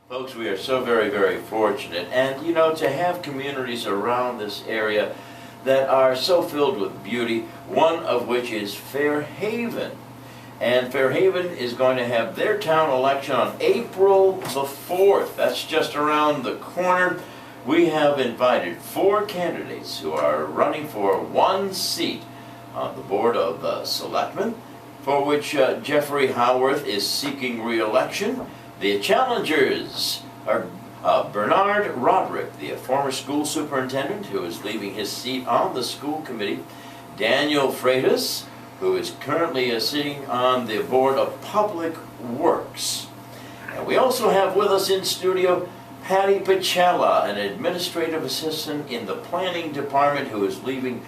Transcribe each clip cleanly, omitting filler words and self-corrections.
Folks, we are so very, very fortunate, and you know, to have communities around this area that are so filled with beauty, one of which is Fairhaven. And Fairhaven is going to have their town election on April the 4th. That's just around the corner. We have invited 4 candidates who are running for 1 seat on the Board of Selectmen, for which Jeffrey Howarth is seeking re-election. The challengers are Bernard Roderick, the former school superintendent who is leaving his seat on the school committee, Daniel Freitas, who is currently sitting on the Board of Public Works. And we also have with us in studio Patty Pacella, an administrative assistant in the planning department who is leaving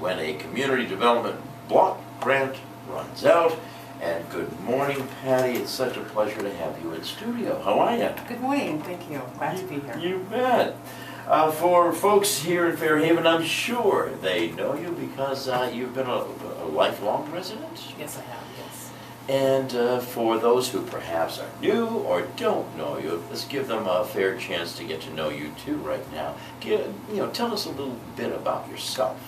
when a community development block grant runs out. And good morning, Patty. It's such a pleasure to have you in studio. How are you? Good morning. Thank you. Glad to be here. You bet. For folks here in Fairhaven, I'm sure they know you because you've been a lifelong resident. Yes, I have. Yes. And for those who perhaps are new or don't know you, let's give them a fair chance to get to know you too right now. Tell us a little bit about yourself.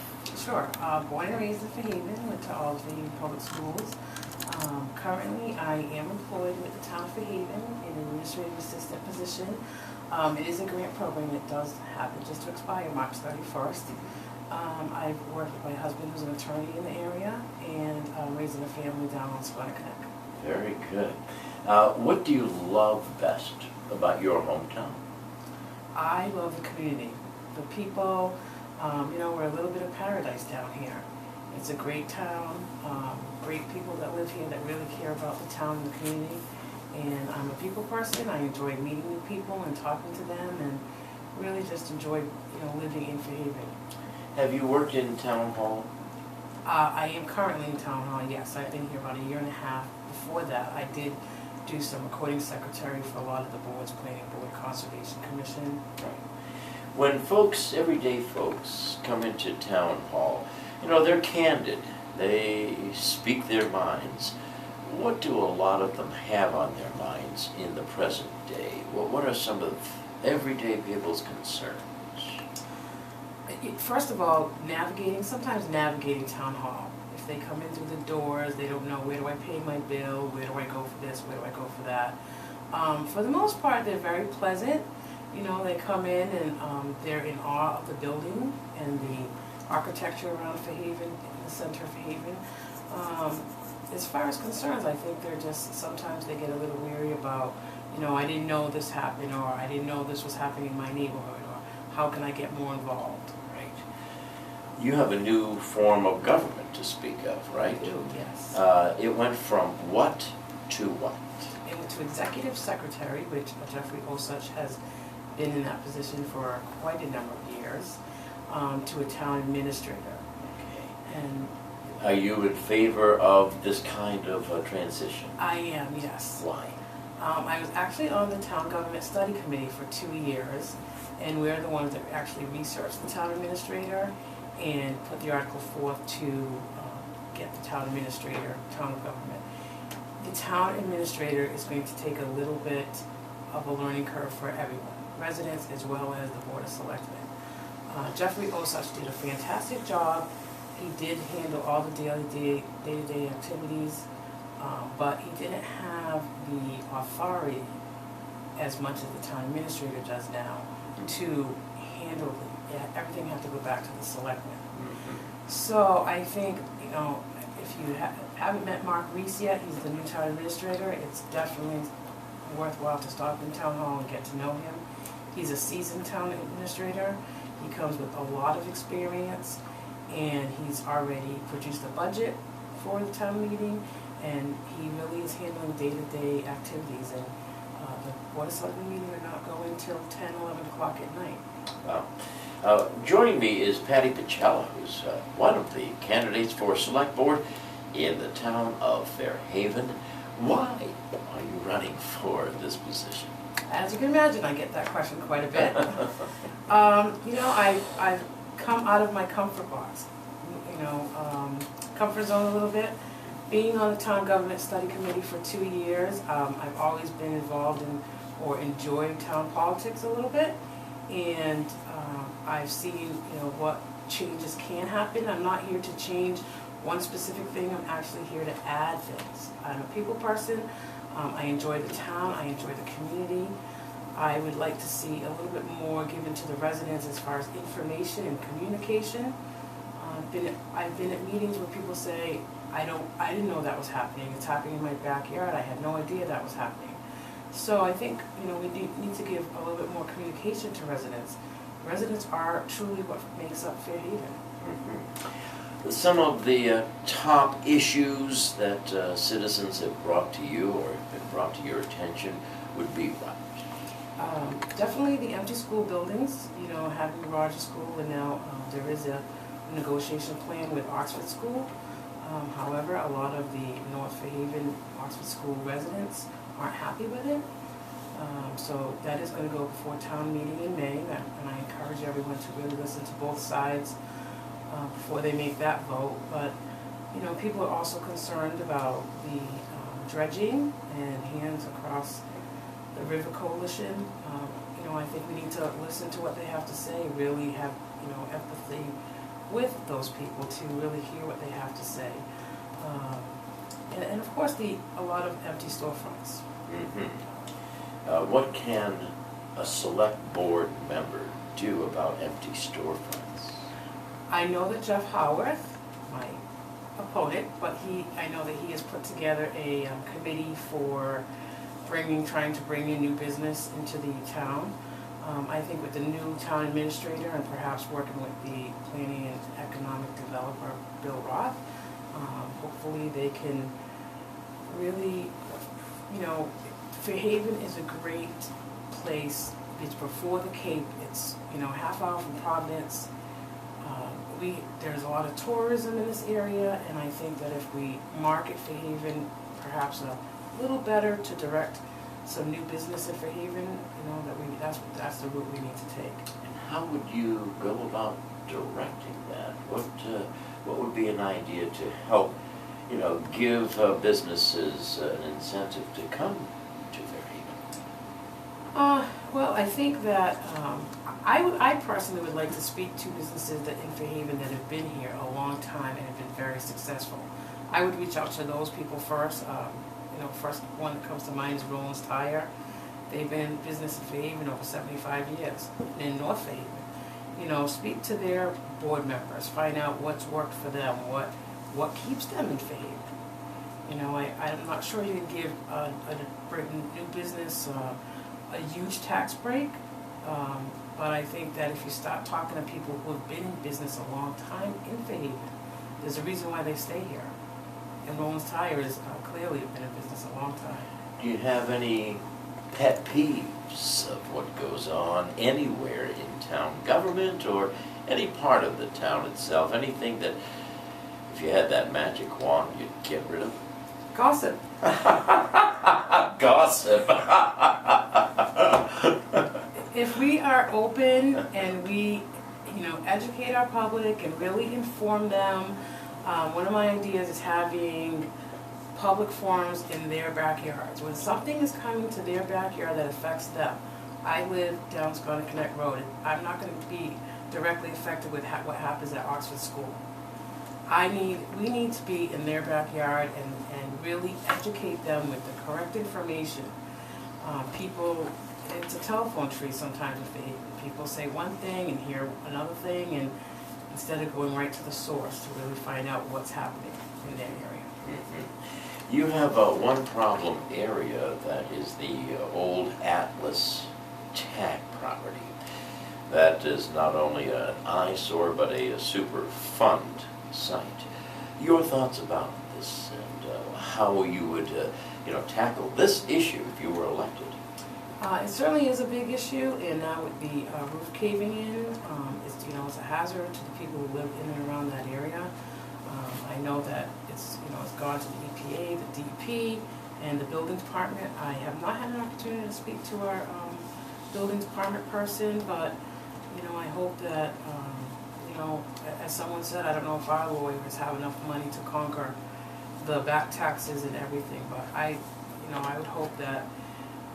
Sure. Born and raised in Fairhaven, went to all of the public schools. Currently, I am employed with the town of Fairhaven in an administrative assistant position. It is a grant program. It does happen just to expire March 31st. I've worked with my husband, who's an attorney in the area, and raising a family down on Squanicook. Very good. What do you love best about your hometown? I love the community, the people. We're a little bit of paradise down here. It's a great town, great people that live here that really care about the town and the community. And I'm a people person. I enjoy meeting new people and talking to them, and really just enjoy, living in Fairhaven. Have you worked in town hall? I am currently in town hall, yes. I've been here about a year and a half. Before that, I did do some recording secretary for a lot of the boards, Planning Board, Conservation Commission. Right. When folks, everyday folks, come into town hall, they're candid. They speak their minds. What do a lot of them have on their minds in the present day? What are some of everyday people's concerns? First of all, sometimes navigating town hall. If they come in through the doors, they don't know, where do I pay my bill, where do I go for this, where do I go for that. For the most part, they're very pleasant. They come in and they're in awe of the building and the architecture around Fairhaven, in the center of Fairhaven. As far as concerns, I think sometimes they get a little weary about, I didn't know this happened, or I didn't know this was happening in my neighborhood, or how can I get more involved? Right. You have a new form of government to speak of, right? I do, yes. It went from what to what? It went to executive secretary, which Jeffrey Osach has been in that position for quite a number of years, to a town administrator. Okay. And are you in favor of this kind of transition? I am, yes. Why? I was actually on the town government study committee for 2 years, and we're the ones that actually researched the town administrator and put the article forth to get the town administrator, town of government. The town administrator is going to take a little bit of a learning curve for everyone, residents as well as the Board of Selectmen. Jeffrey Osach did a fantastic job. He did handle all the day-to-day activities, but he didn't have the authority as much as the town administrator does now to handle everything had to go back to the selectmen. Mm-hmm. So I think, if you haven't met Mark Reese yet, he's the new town administrator. It's definitely worthwhile to stop in town hall and get to know him. He's a seasoned town administrator. He comes with a lot of experience, and he's already produced a budget for the town meeting, and he really is handling day-to-day activities. And the Board of Selectmen meeting are not going until 10, 11 o'clock at night. Wow. Joining me is Patty Pacella, who's one of the candidates for Select Board in the town of Fairhaven. Why are you running for this position? As you can imagine, I get that question quite a bit. I've come out of my comfort box, comfort zone a little bit. Being on the town government study committee for 2 years, I've always been involved in or enjoy town politics a little bit. And I've seen, what changes can happen. I'm not here to change one specific thing. I'm actually here to add things. I'm a people person. I enjoy the town. I enjoy the community. I would like to see a little bit more given to the residents as far as information and communication. I've been at meetings where people say, I didn't know that was happening. It's happening in my backyard. I had no idea that was happening. So I think, we need to give a little bit more communication to residents. Residents are truly what makes up Fairhaven. Mm-hmm. Some of the top issues that citizens have brought to you or have been brought to your attention would be what? Definitely the empty school buildings, having Rogers School, and now there is a negotiation plan with Oxford School. However, a lot of the North Fairhaven Oxford School residents aren't happy with it. So that is going to go before town meeting in May, and I encourage everyone to really listen to both sides before they make that vote. But, people are also concerned about the dredging and hands across the River Coalition. I think we need to listen to what they have to say, really have, empathy with those people to really hear what they have to say. And of course, a lot of empty storefronts. Mm-hmm. What can a select board member do about empty storefronts? I know that Jeff Howarth, my opponent, but I know that he has put together a committee for trying to bring in new business into the town. I think with the new town administrator and perhaps working with the planning and economic developer, Bill Roth, hopefully they can really, Fairhaven is a great place. It's before the Cape. It's, half hour from Providence. There's a lot of tourism in this area, and I think that if we market Fairhaven perhaps a little better to direct some new business in Fairhaven, that's the route we need to take. And how would you go about directing that? What would be an idea to help, give businesses an incentive to come to Fairhaven? Well, I think that I personally would like to speak to businesses in Fairhaven that have been here a long time and have been very successful. I would reach out to those people first. First one that comes to mind is Roland's Tire. They've been in business in Fairhaven over 75 years in North Fairhaven. Speak to their board members, find out what's worked for them, what keeps them in Fairhaven. I'm not sure you can give a new business a huge tax break, but I think that if you start talking to people who have been in business a long time in Fairhaven, there's a reason why they stay here. And Roland's Tire is clearly been in business a long time. Do you have any pet peeves of what goes on anywhere in town government or any part of the town itself? Anything that, if you had that magic wand, you'd get rid of? Gossip. Gossip. If we are open and we, educate our public and really inform them, one of my ideas is having public forums in their backyards. When something is coming to their backyard that affects them, I live down Scott Connect Road. I'm not going to be directly affected with what happens at Oxford School. We need to be in their backyard and really educate them with the correct information. It's a telephone tree sometimes with Fairhaven. People say one thing and hear another thing, and instead of going right to the source to really find out what's happening in that area. Mm-hmm. You have one problem area that is the old Atlas Tag property. That is not only an eyesore but a super fund site. Your thoughts about this and how you would tackle this issue if you were elected? It certainly is a big issue, and now with the roof caving in, it's a hazard to the people who live in and around that area. I know that it's gone to the EPA, the DP, and the building department. I have not had an opportunity to speak to our building department person, but I hope that as someone said, I don't know if our lawyers have enough money to conquer the back taxes and everything, but I would hope that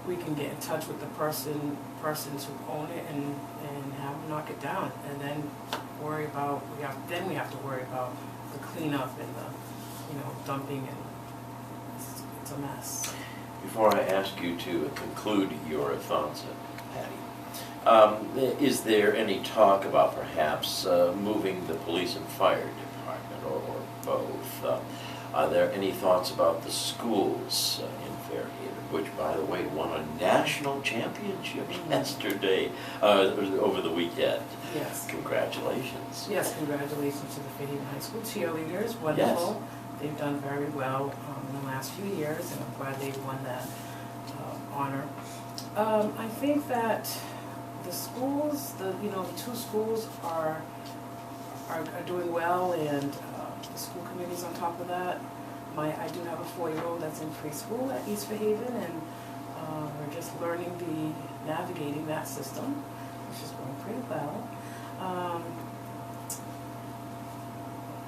we can get in touch with the persons who own it and have them knock it down, and then worry about, we have to worry about the cleanup and the, dumping, and it's a mess. Before I ask you to conclude your thoughts, Patty, is there any talk about perhaps moving the police and fire department, or both? Are there any thoughts about the schools in Fairhaven, which, by the way, won a national championship yesterday, over the weekend? Yes. Congratulations. Yes, congratulations to the Fairhaven High School cheerleaders. Wonderful. Yes. They've done very well in the last few years, and I'm glad they won that honor. I think that the schools, the two schools are doing well, and the school committee's on top of that. I do have a 4-year-old that's in preschool at East Fairhaven, and we're just learning navigating that system, which is going pretty well.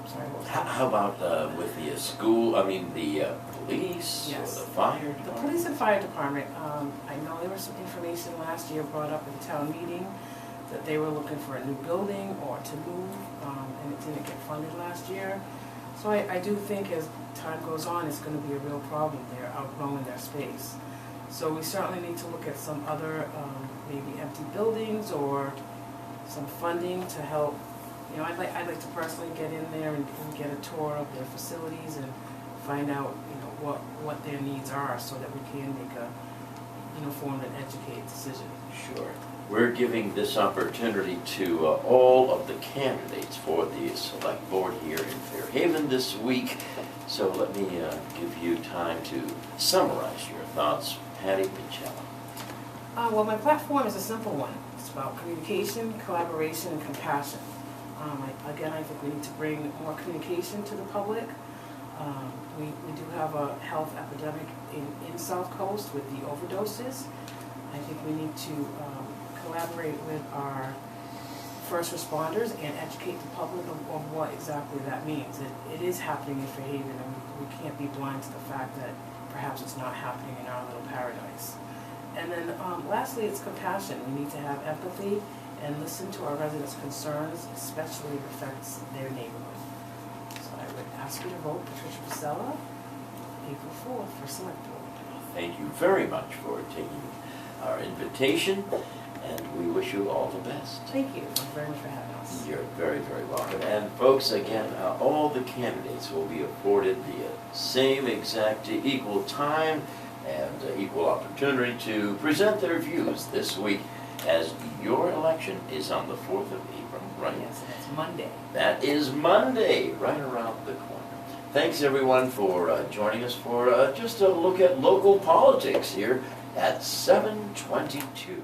Sorry, what was that? How about with the school, the police, Yes. or the fire The department? police and fire department, I know there was some information last year brought up at the town meeting that they were looking for a new building or to move, and it didn't get funded last year. So I do think as time goes on, it's gonna be a real problem. They're outgrowing their space. So we certainly need to look at some other, maybe empty buildings or some funding to help. I'd like to personally get in there and get a tour of their facilities and find out, what their needs are, so that we can make a informed and educated decision. Sure. We're giving this opportunity to all of the candidates for the select board here in Fairhaven this week. So let me give you time to summarize your thoughts. Patty Pacella. Well, my platform is a simple one. It's about communication, collaboration, and compassion. I think we need to bring more communication to the public. We do have a health epidemic in South Coast with the overdoses. I think we need to collaborate with our first responders and educate the public on what exactly that means. It is happening in Fairhaven, and we can't be blind to the fact that perhaps it's not happening in our little paradise. And then lastly, it's compassion. We need to have empathy and listen to our residents' concerns, especially if it affects their neighborhood. So I would ask you to vote Patricia Pacella, April 4th for Select Board. Thank you very much for taking our invitation, and we wish you all the best. Thank you very much for having us. You're very, very welcome. And folks, again, all the candidates will be afforded the same exact equal time and equal opportunity to present their views this week, as your election is on the 4th of April, right? Yes, that's Monday. That is Monday, right around the corner. Thanks, everyone, for joining us for just a look at local politics here at 7:22.